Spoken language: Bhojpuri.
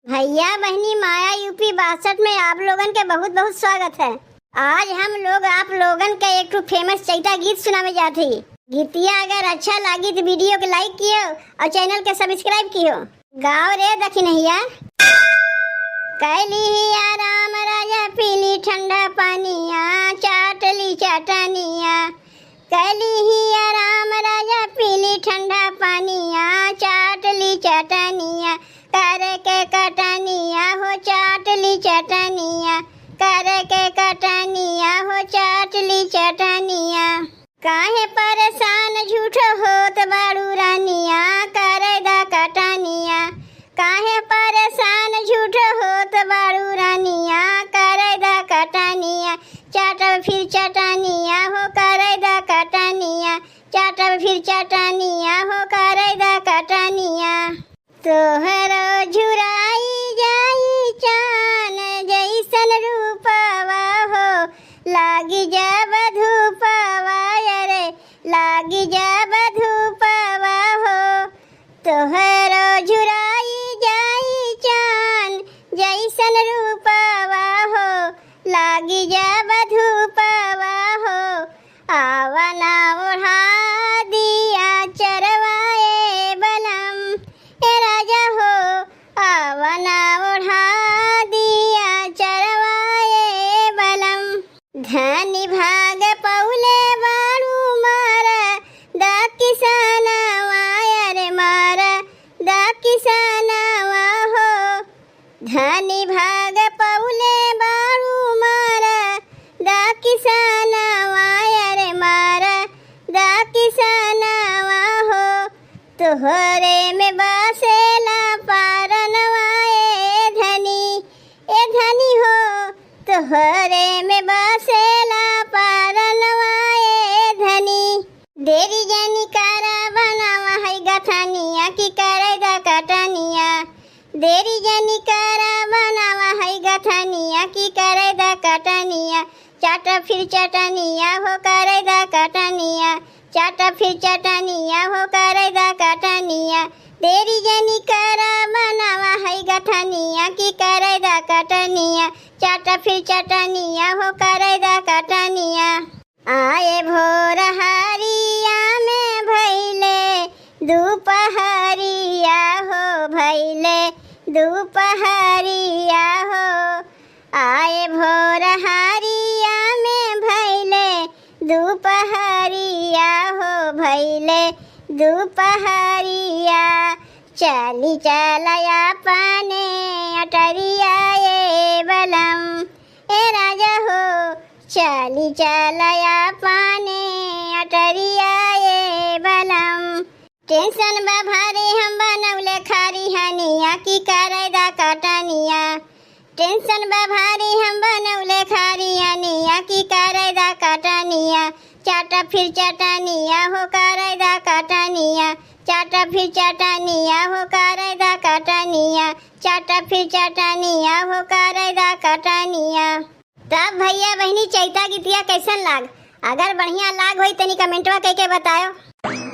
भैया बहनी माया यूपी 62 में आप लोगन के बहुत बहुत स्वागत है। आज हम लोग आप लोगन का एक फेमस चैता गीत सुनावे जाती। गीतिया अगर अच्छा लगी तो वीडियो को लाइक कियो और चैनल के सब्सक्राइब कियो। गाँव रे दखिनहिया। कैली राम राजा पीली ठंडा पानिया चाटली चाटनिया। कैली राम राजा पीली ठंडा पानिया चाटली चाटनिया। कर के कटनिया हो चाटली चटनिया। कर के कटनिया हो चाटली चटनिया। काहे परेशान झूठो होत बाड़ू रानिया करे दा कटनिया। काहे परेशान झूठो होत बाड़ू रानिया करे दा कटनिया। चाटब फिर चटनिया हो करे दा कटनिया। चाटब फिर चटनिया हो करे दा कटनिया। तोहरो झुराई जाई चान जैसन रूपवा हो लागी जब धूपवा रे लागी जब धूपवा हो। तोहरो झुराई जाई चान जैसन रूपवा हो लागी जब धूपवा हो। आवना ओढ़ा दिया चरवाए बलम ए राजा हो। आवना ओढ़ा दिया चरवाए बलम। धनी भाग पौले बाड़ू मारा दा किसानवा रे मारा दा किसानवा हो। धनी भाग पौले बाड़ू मारा दा किसानवा रे मारा दा किसानवा हो। तोहरे में बसेला पारनवा ए धनी हो। तोहरे में बसेला पारनवा ए धनी। देरी जानी कारा बनावा है गथनिया की करे दा कटनिया। देरी जानी कारा बनावा है गथनिया की करे दा कटनिया। चाट फिर चटनिया हो करे दा कटनिया। चाट फिर चटनिया हो करे दा कटनिया। देरी जानी कारा बनावा है गथनिया की करे दा कटनिया। चाट फिर चटनिया हो करे दा कटनिया। आए भोर हरिया में भैले दोपहरिया हो भैले दोपहरिया हो। आए भोर हरिया में भैले दोपहरिया हो भैले दोपहरिया। चली चलया पाने अटरिया ए बलम ए राजा हो। चली चलया पाने अटरिया ए बलम। टेंशन बा भारी हम बनौले खारी हनिया की करे दा कटनिया। टेंशन बा भारी हम बनौले खारी हनिया की करे दा कटनिया। चाट फिर चटनिया हो करे दा कटनिया। चाट फिर चटनिया हो करे दा कटनिया। चाट फिर चटनिया हो करे दा कटनिया। तब भैया बहनी चैता गीतिया कैसन लाग? अगर बढ़िया लाग होई तनी कमेंटवा कह के बताओ।